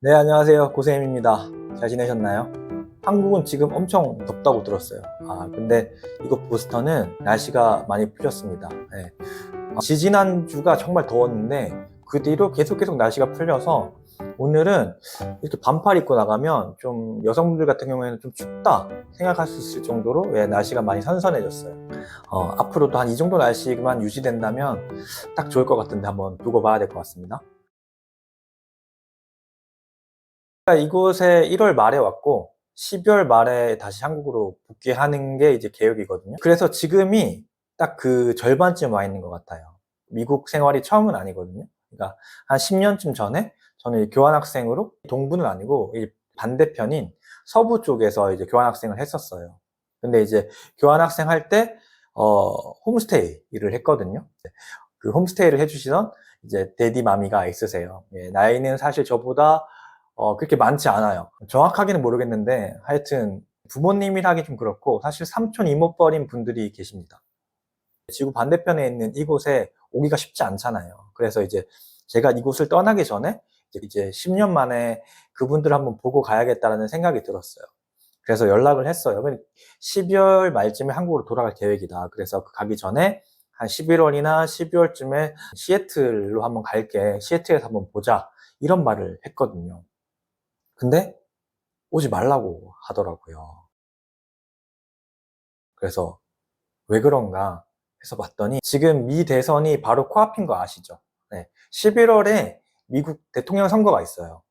네, 안녕하세요. 고쌤입니다. 잘 지내셨나요? 한국은 지금 엄청 덥다고 들었어요. 근데 이곳 보스턴은 날씨가 많이 풀렸습니다. 네. 지지난주가 정말 더웠는데 그 뒤로 계속 날씨가 풀려서 오늘은 이렇게 반팔 입고 나가면 좀 여성분들 같은 경우에는 좀 춥다 생각할 수 있을 정도로 날씨가 많이 선선해졌어요. 앞으로도 한 이 정도 날씨만 유지된다면 딱 좋을 것 같은데 한번 두고 봐야 될 것 같습니다. 이곳에 1월 말에 왔고 12월 말에 다시 한국으로 복귀하는 게 이제 계획이거든요. 그래서 지금이 딱 그 절반쯤 와 있는 것 같아요. 미국 생활이 처음은 아니거든요. 그러니까 한 10년쯤 전에 저는 교환학생으로 동부는 아니고 반대편인 서부 쪽에서 이제 교환학생을 했었어요. 근데 이제 교환학생 할 때 홈스테이 일을 했거든요. 그 홈스테이를 해주시던 이제 데디 마미가 있으세요. 나이는 사실 저보다 그렇게 많지 않아요. 정확하게는 모르겠는데 하여튼 부모님이라기 좀 그렇고 사실 삼촌 이모뻘인 분들이 계십니다. 지구 반대편에 있는 이곳에 오기가 쉽지 않잖아요. 그래서 이제 제가 이곳을 떠나기 전에 이제 10년 만에 그분들 한번 보고 가야겠다라는 생각이 들었어요. 그래서 연락을 했어요. 12월 말쯤에 한국으로 돌아갈 계획이다. 그래서 가기 전에 한 11월이나 12월쯤에 시애틀로 한번 갈게. 시애틀에서 한번 보자. 이런 말을 했거든요. 근데 오지 말라고 하더라고요. 그래서 왜 그런가 해서 봤더니 지금 미 대선이 바로 코앞인 거 아시죠? 네. 11월에 미국 대통령 선거가 있어요.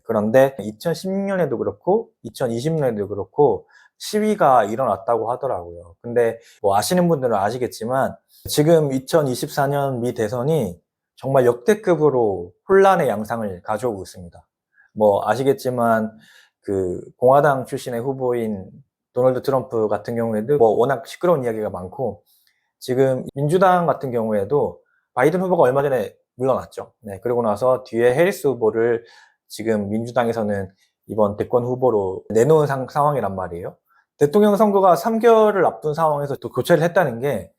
그런데 2016년에도 그렇고 2020년에도 그렇고 시위가 일어났다고 하더라고요. 근데 뭐 아시는 분들은 아시겠지만 지금 2024년 미 대선이 정말 역대급으로 혼란의 양상을 가져오고 있습니다. 뭐 아시겠지만 그 공화당 출신의 후보인 도널드 트럼프 같은 경우에도 뭐 워낙 시끄러운 이야기가 많고 지금 민주당 같은 경우에도 바이든 후보가 얼마 전에 물러났죠. 네, 그러고 나서 뒤에 해리스 후보를 지금 민주당에서는 이번 대권 후보로 내놓은 상황이란 말이에요. 대통령 선거가 3개월을 앞둔 상황에서 또 교체를 했다는 게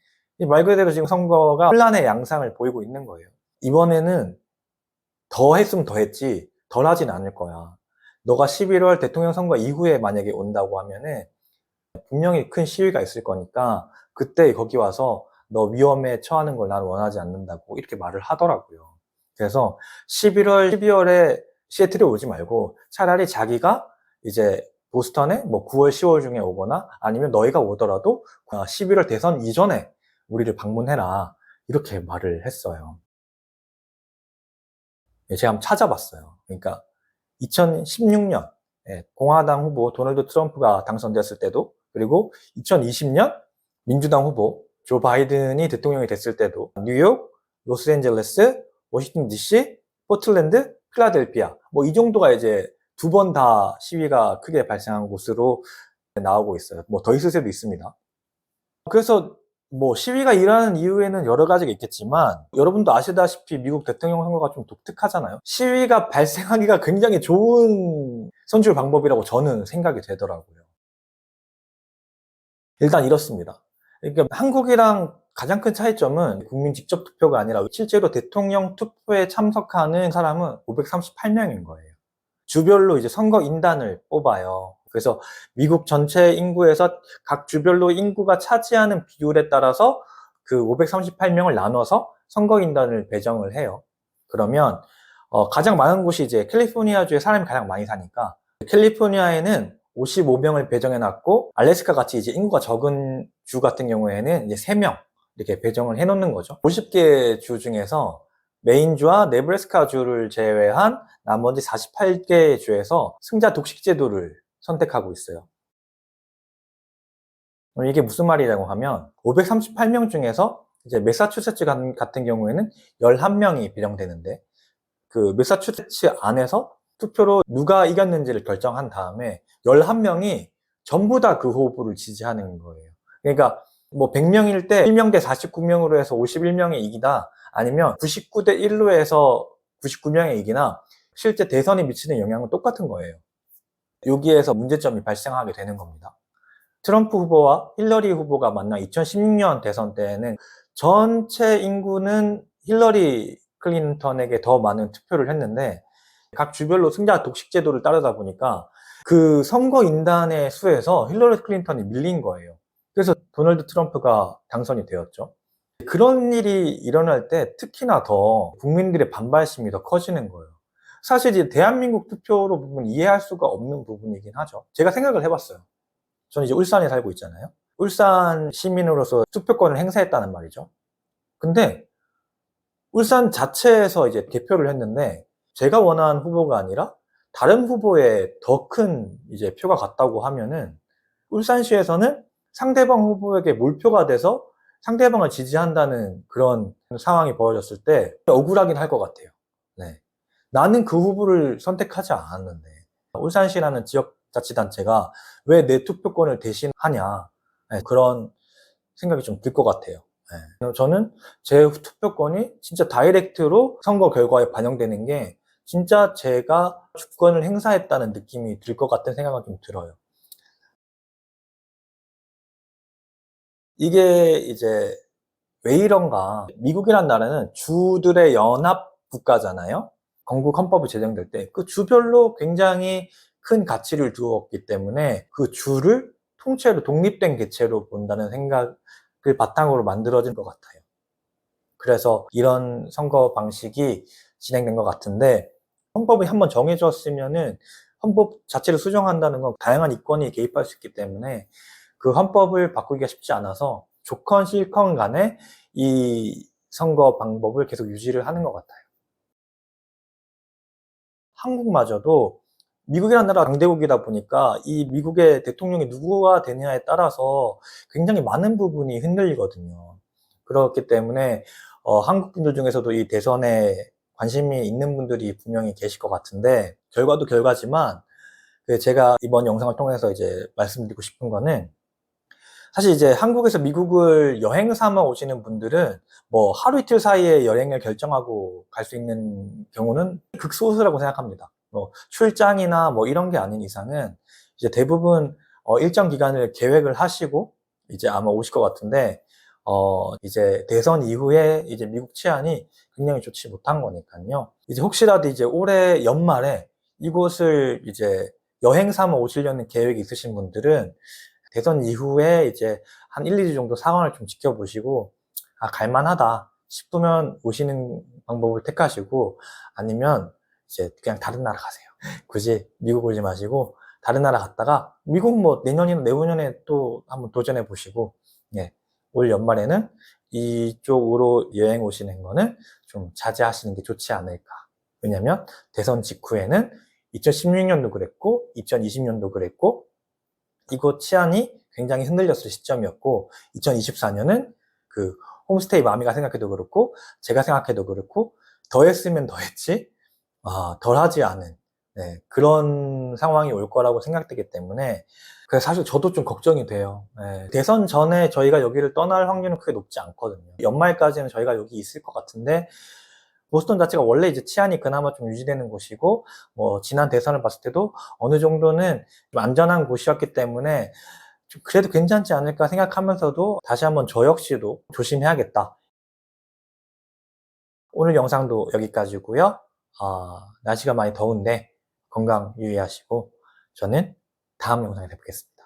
말 그대로 지금 선거가 혼란의 양상을 보이고 있는 거예요. 이번에는 더 했으면 더 했지 덜 하진 않을 거야. 너가 11월 대통령 선거 이후에 만약에 온다고 하면은 분명히 큰 시위가 있을 거니까 그때 거기 와서 너 위험에 처하는 걸 나는 원하지 않는다고 이렇게 말을 하더라고요. 그래서 11월, 12월에 시애틀에 오지 말고 차라리 자기가 이제 보스턴에 뭐 9월, 10월 중에 오거나 아니면 너희가 오더라도 11월 대선 이전에 우리를 방문해라. 이렇게 말을 했어요. 제가 한번 찾아봤어요. 그러니까 2016년 공화당 후보 도널드 트럼프가 당선됐을 때도 그리고 2020년 민주당 후보 조 바이든이 대통령이 됐을 때도 뉴욕, 로스앤젤레스, 워싱턴 DC, 포틀랜드, 필라델피아 뭐 이 정도가 이제 두 번 다 시위가 크게 발생한 곳으로 나오고 있어요. 뭐 더 있을 수도 있습니다. 그래서 뭐 시위가 일어나는 이유에는 여러 가지가 있겠지만 여러분도 아시다시피 미국 대통령 선거가 좀 독특하잖아요. 시위가 발생하기가 굉장히 좋은 선출 방법이라고 저는 생각이 되더라고요. 일단 이렇습니다. 그러니까 한국이랑 가장 큰 차이점은 국민 직접 투표가 아니라 실제로 대통령 투표에 참석하는 사람은 538명인 거예요. 주별로 이제 선거 인단을 뽑아요. 그래서 미국 전체 인구에서 각 주별로 인구가 차지하는 비율에 따라서 그 538명을 나눠서 선거 인단을 배정을 해요. 그러면 가장 많은 곳이 이제 캘리포니아주에 사람이 가장 많이 사니까 캘리포니아에는 55명을 배정해 놨고 알래스카 같이 이제 인구가 적은 주 같은 경우에는 이제 3명 이렇게 배정을 해 놓는 거죠. 50개 주 중에서 메인주와 네브래스카 주를 제외한 나머지 48개 주에서 승자 독식 제도를 선택하고 있어요. 이게 무슨 말이라고 하면 538명 중에서 이제 매사추세츠 같은 경우에는 11명이 배정되는데 그 매사추세츠 안에서 투표로 누가 이겼는지를 결정한 다음에 11명이 전부 다 그 후보를 지지하는 거예요. 그러니까 뭐 100명일 때 1명 대 49명으로 해서 51명이 이기다 아니면 99 대 1로 해서 99명이 이기나 실제 대선에 미치는 영향은 똑같은 거예요. 여기에서 문제점이 발생하게 되는 겁니다. 트럼프 후보와 힐러리 후보가 만난 2016년 대선 때에는 전체 인구는 힐러리 클린턴에게 더 많은 투표를 했는데 각 주별로 승자 독식 제도를 따르다 보니까 그 선거 인단의 수에서 힐러리 클린턴이 밀린 거예요. 그래서 도널드 트럼프가 당선이 되었죠. 그런 일이 일어날 때 특히나 더 국민들의 반발심이 더 커지는 거예요. 사실 이제 대한민국 투표로 보면 이해할 수가 없는 부분이긴 하죠. 제가 생각을 해봤어요. 저는 이제 울산에 살고 있잖아요. 울산 시민으로서 투표권을 행사했다는 말이죠. 근데 울산 자체에서 이제 개표를 했는데 제가 원하는 후보가 아니라 다른 후보에 더 큰 이제 표가 갔다고 하면은 울산시에서는 상대방 후보에게 몰표가 돼서 상대방을 지지한다는 그런 상황이 벌어졌을 때 억울하긴 할 것 같아요. 네. 나는 그 후보를 선택하지 않았는데 울산시라는 지역자치단체가 왜 내 투표권을 대신하냐, 네, 그런 생각이 좀 들 것 같아요. 네. 저는 제 투표권이 진짜 다이렉트로 선거 결과에 반영되는 게 진짜 제가 주권을 행사했다는 느낌이 들 것 같은 생각은 좀 들어요. 이게 이제 왜 이런가? 미국이란 나라는 주들의 연합 국가잖아요. 건국 헌법이 제정될 때 그 주별로 굉장히 큰 가치를 두었기 때문에 그 주를 통째로 독립된 개체로 본다는 생각을 바탕으로 만들어진 것 같아요. 그래서 이런 선거 방식이 진행된 것 같은데, 헌법이 한번 정해졌으면은 헌법 자체를 수정한다는 건 다양한 이권이 개입할 수 있기 때문에 그 헌법을 바꾸기가 쉽지 않아서 좋건 싫건 간에 이 선거 방법을 계속 유지를 하는 것 같아요. 한국마저도 미국이라는 나라 강대국이다 보니까 이 미국의 대통령이 누구가 되느냐에 따라서 굉장히 많은 부분이 흔들리거든요. 그렇기 때문에 한국 분들 중에서도 이 대선에 관심이 있는 분들이 분명히 계실 것 같은데, 결과도 결과지만 그 제가 이번 영상을 통해서 이제 말씀드리고 싶은 거는, 사실 이제 한국에서 미국을 여행 삼아 오시는 분들은 뭐 하루 이틀 사이에 여행을 결정하고 갈 수 있는 경우는 극소수라고 생각합니다. 뭐 출장이나 뭐 이런 게 아닌 이상은 이제 대부분 일정 기간을 계획을 하시고 이제 아마 오실 것 같은데, 이제 대선 이후에 이제 미국 치안이 굉장히 좋지 못한 거니까요. 이제 혹시라도 이제 올해 연말에 이곳을 이제 여행 삼아 오시려는 계획이 있으신 분들은 대선 이후에 이제 한 1, 2주 정도 상황을 좀 지켜보시고, 아, 갈만하다 싶으면 오시는 방법을 택하시고, 아니면 이제 그냥 다른 나라 가세요. 굳이 미국 오지 마시고, 다른 나라 갔다가, 미국 뭐 내년이나 내후년에 또 한번 도전해 보시고, 예, 올 연말에는 이쪽으로 여행 오시는 거는 좀 자제하시는 게 좋지 않을까. 왜냐면 대선 직후에는 2016년도 그랬고, 2020년도 그랬고, 이곳 치안이 굉장히 흔들렸을 시점이었고, 2024년은 그 홈스테이 마미가 생각해도 그렇고 제가 생각해도 그렇고 더했으면 더했지 덜하지 않은, 네, 그런 상황이 올 거라고 생각되기 때문에 그래서 사실 저도 좀 걱정이 돼요. 네, 대선 전에 저희가 여기를 떠날 확률은 크게 높지 않거든요. 연말까지는 저희가 여기 있을 것 같은데, 보스턴 자체가 원래 이제 치안이 그나마 좀 유지되는 곳이고, 뭐 지난 대선을 봤을 때도 어느 정도는 좀 안전한 곳이었기 때문에 좀 그래도 괜찮지 않을까 생각하면서도 다시 한번 저 역시도 조심해야겠다. 오늘 영상도 여기까지고요. 날씨가 많이 더운데 건강 유의하시고 저는 다음 영상에 뵙겠습니다.